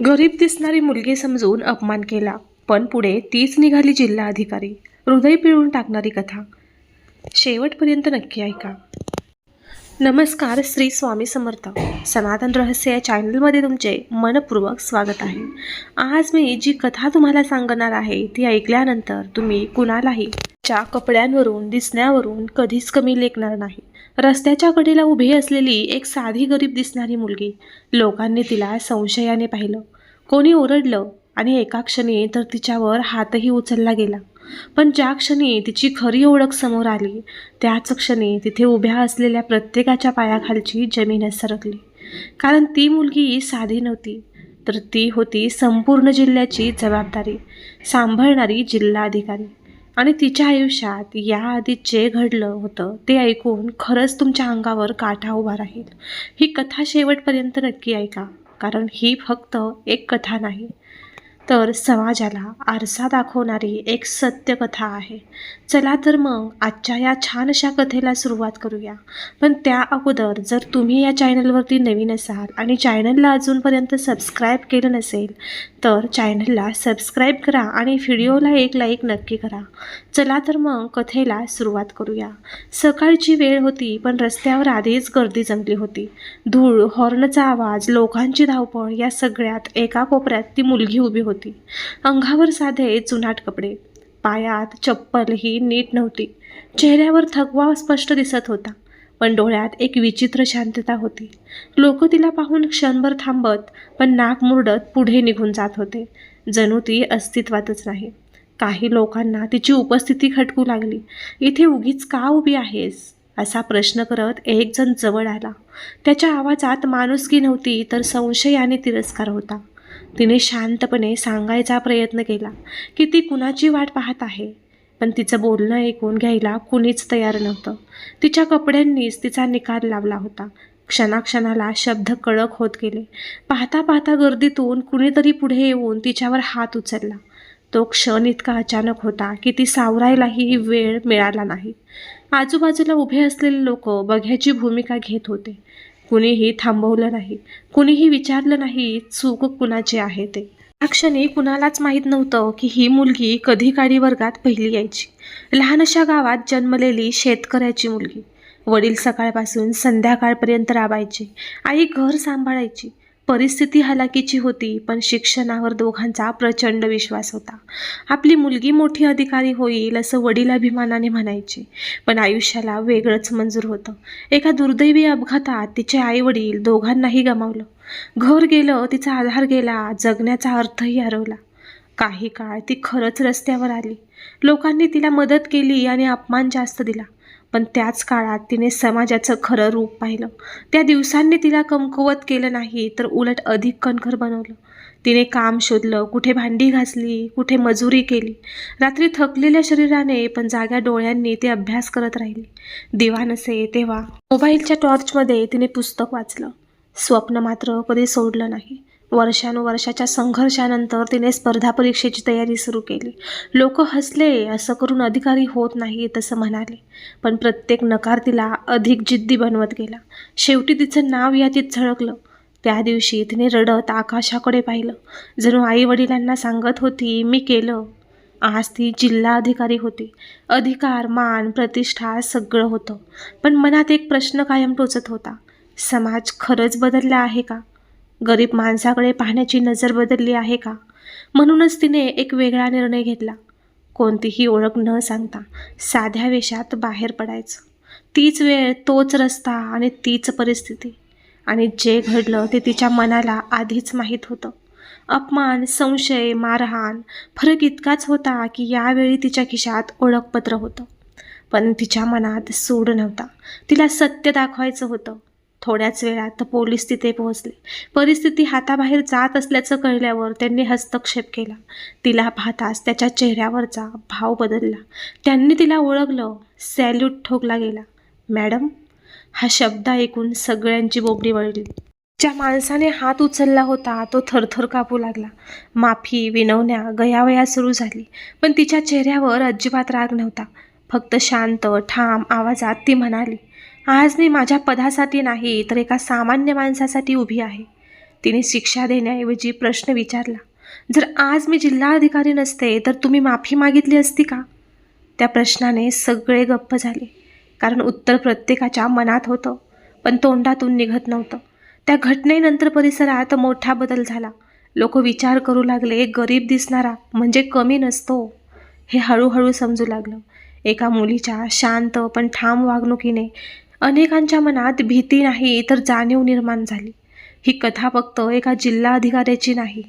गरीब दिसणारी मुलगी समजून अपमान केला, पण पुढे तीच निघाली जिल्हा अधिकारी. हृदय पिळून टाकणारी कथा. शेवटपर्यंत नक्की ऐका. नमस्कार, श्री स्वामी समर्थ. सनातन रहस्य या चॅनलमध्ये तुमचे मनपूर्वक स्वागत आहे. आज मी जी कथा तुम्हाला सांगणार आहे ती ऐकल्यानंतर तुम्ही कुणालाही च्या कपड्यांवरून दिसण्यावरून कधीच कमी लेखणार नाही. रस्त्याच्या कडेला उभी असलेली एक साधी गरीब दिसणारी मुलगी. लोकांनी तिला संशयाने पाहिलं. कोणी ओरडलं आणि एका क्षणी तर तिच्यावर हातही उचलला गेला. पण ज्या क्षणी तिची खरी ओळख समोर आली त्याच क्षणी तिथे उभ्या असलेल्या प्रत्येकाच्या पायाखालची जमीनच सरकली. कारण ती मुलगी साधी नव्हती, तर ती होती संपूर्ण जिल्ह्याची जबाबदारी सांभाळणारी जिल्हाधिकारी. आणि तिच्या आयुष्यात याआधी जे घडलं होतं ते ऐकून खरंच तुमच्या अंगावर काटा उभा राहील. ही कथा शेवटपर्यंत नक्की ऐका, कारण ही फक्त एक कथा नाही, तर समाजाला आरसा दाखवणारी एक सत्य कथा आहे. चला तर मग आजच्या या छानशा कथेला सुरुवात करूया. पण त्या अगोदर जर तुम्ही या चॅनलवरती नवीन असाल आणि चॅनलला अजूनपर्यंत सबस्क्राईब केलं नसेल तर चॅनलला सबस्क्राईब करा आणि व्हिडिओला एक लाईक नक्की करा. चला तर मग कथेला सुरुवात करूया. सकाळची वेळ होती, पण रस्त्यावर आधीच गर्दी जमली होती. धूळ, हॉर्नचा आवाज, लोकांची धावपळ या सगळ्यात एका कोपऱ्यात ती मुलगी उभी होती. अंगावर साधे जुनाट कपडे, पायात चप्पलही नीट नव्हती. चेहऱ्यावर थकवा स्पष्ट दिसत होता, पण डोळ्यात एक विचित्र शांतता होती. लोक तिला पाहून क्षणभर थांबत, पण नाक मुरडत पुढे निघून जात होते, जणू ती अस्तित्वातच नाही. काही लोकांना तिची उपस्थिती खटकू लागली. इथे उगीच का उभी आहेस, असा प्रश्न करत एक जण जवळ आला. त्याच्या आवाजात माणुसकी नव्हती, तर संशय आणि तिरस्कार होता. तिने शांतपणे सांगायचा प्रयत्न केला की ती कुणाची वाट पाहत आहे, पण तिचं बोलणं ऐकून घ्यायला कुणीच तयार नव्हतं. तिच्या कपड्यांनीच तिचा निकाल लावला होता. क्षणाक्षणाला शब्द कडक होत गेले. पाहता पाहता गर्दीतून कुणीतरी पुढे येऊन तिच्यावर हात उचलला. तो क्षण इतका अचानक होता की ती सावरायलाही वेळ मिळाला नाही. आजूबाजूला उभे असलेले लोक बघ्याची भूमिका घेत होते. कुणीही थांबवलं नाही, कुणीही विचारलं नाही चूक कुणाची आहे ते. त्या क्षणी कुणालाच माहीत नव्हतं की ही मुलगी कधी काडी वर्गात पहिली यायची. लहानशा गावात जन्मलेली शेतकऱ्याची मुलगी. वडील सकाळपासून संध्याकाळपर्यंत राबायचे, आई घर सांभाळायची. परिस्थिती हलाखीची होती, पण शिक्षणावर दोघांचा प्रचंड विश्वास होता. आपली मुलगी मोठी अधिकारी होईल असं वडील अभिमानाने म्हणायचे, पण आयुष्याला वेगळंच मंजूर होतं. एका दुर्दैवी अपघातात तिचे आई वडील दोघांनाही गमावलं. घर गेलं, तिचा आधार गेला, जगण्याचा अर्थही हरवला. काही काळ ती खरंच रस्त्यावर आली. लोकांनी तिला मदत केली आणि अपमान जास्त दिला, पण त्याच काळात तिने समाजाचं खरं रूप पाहिलं. त्या दिवसांनी तिला कमकुवत केलं नाही, तर उलट अधिक कणखर बनवलं. तिने काम शोधलं, कुठे भांडी घासली, कुठे मजुरी केली. रात्री थकलेल्या शरीराने पण जाग्या डोळ्यांनी ती अभ्यास करत राहिली. दिवा नसे तेव्हा मोबाईलच्या टॉर्चमध्ये तिने पुस्तक वाचलं. स्वप्न मात्र कधी सोडलं नाही. वर्षानुवर्षाच्या संघर्षानंतर तिने स्पर्धा परीक्षेची तयारी सुरू केली. लोक हसले, असं करून अधिकारी होत नाही तसं म्हणाले, पण प्रत्येक नकार तिला अधिक जिद्दी बनवत गेला. शेवटी तिचं नाव यादीत झळकलं. त्या दिवशी तिने रडत आकाशाकडे पाहिलं, जणू आई वडिलांना सांगत होती, मी केलं. आज ती जिल्हा अधिकारी होती. अधिकार, मान, प्रतिष्ठा सगळं होतं, पण मनात एक प्रश्न कायम टोचत होता. समाज खरंच बदलला आहे का? गरीब माणसाकडे पाहण्याची नजर बदलली आहे का? म्हणूनच तिने एक वेगळा निर्णय घेतला. कोणतीही ओळख न सांगता साध्या वेशात बाहेर पडायचं. तीच वेळ, तोच रस्ता आणि तीच परिस्थिती. आणि जे घडलं ते तिच्या मनाला आधीच माहीत होतं. अपमान, संशय, मारहाण. फरक इतकाच होता की यावेळी तिच्या खिशात ओळखपत्र होतं, पण तिच्या मनात सूड नव्हता. तिला सत्य दाखवायचं होतं. थोड्याच वेळात पोलीस तिथे पोहोचले. परिस्थिती हाताबाहेर जात असल्याचं कळल्यावर त्यांनी हस्तक्षेप केला. तिला पाहताच त्याच्या चेहऱ्यावरचा भाव बदलला. त्यांनी तिला ओळखलं. सॅल्यूट ठोकला गेला. मॅडम, हा शब्द ऐकून सगळ्यांची बोबडी वळली. ज्या माणसाने हात उचलला होता तो थरथर कापू लागला. माफी, विनवण्या, गयावया सुरू झाली, पण तिच्या चेहऱ्यावर अजिबात राग नव्हता. फक्त शांत, ठाम आवाजात ती म्हणाली, आज मी माझ्या पदासाठी नाही, तर एका सामान्य माणसासाठी उभी आहे. तिने शिक्षा देण्याऐवजी प्रश्न विचारला, जर आज मी जिल्हाधिकारी नसते तर तुम्ही माफी मागितली असती का? त्या प्रश्नाने सगळे गप्प झाले, कारण उत्तर प्रत्येकाच्या मनात होतं पण तोंडातून निघत नव्हतं. त्या घटनेनंतर परिसरात मोठा बदल झाला. लोक विचार करू लागले, गरीब दिसणारा म्हणजे कमी नसतो. हे हळूहळू समजू लागलं. एका मुलीच्या शांत पण ठाम वागणुकीने अनेकांच्या मनात भीती नाही तर जाणीव निर्माण झाली. ही कथा फक्त एका जिल्हाधिकाऱ्याची नाही,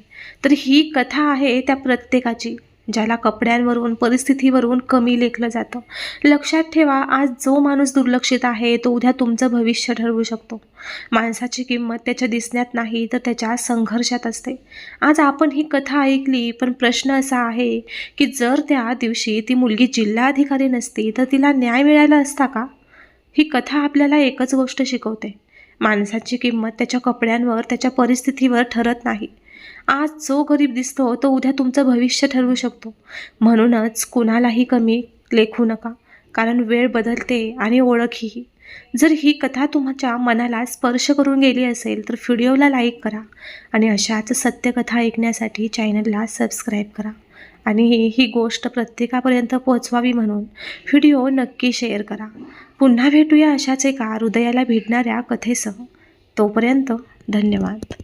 तर ही कथा आहे त्या प्रत्येकाची, ज्याला कपड्यांवरून परिस्थितीवरून कमी लेखलं जातं. लक्षात ठेवा, आज जो माणूस दुर्लक्षित आहे तो उद्या तुमचं भविष्य ठरवू शकतो. माणसाची किंमत त्याच्या दिसण्यात नाही तर त्याच्या संघर्षात असते. आज आपण ही कथा ऐकली, पण प्रश्न असा आहे की जर त्या दिवशी ती मुलगी जिल्हाधिकारी नसती तर तिला न्याय मिळाला असता का? ही कथा आपल्याला एकच गोष्ट शिकवते, माणसाची किंमत त्याच्या कपड्यांवर त्याच्या परिस्थितीवर ठरत नाही. आज जो गरीब दिसतो तो उद्या तुमचं भविष्य ठरवू शकतो. म्हणूनच कुणालाही कमी लेखू नका, कारण वेळ बदलते आणि ओळखही. जर ही कथा तुमच्या मनाला स्पर्श करून गेली असेल तर व्हिडिओला लाईक करा आणि अशाच सत्यकथा ऐकण्यासाठी चॅनलला सबस्क्राईब करा. आणि ही गोष्ट प्रत्येकापर्यंत पोहोचवावी म्हणून व्हिडिओ नक्की शेअर करा. पुन्हा भेटूया अशाच एका हृदयाला भिडणाऱ्या कथेसह. तोपर्यंत धन्यवाद.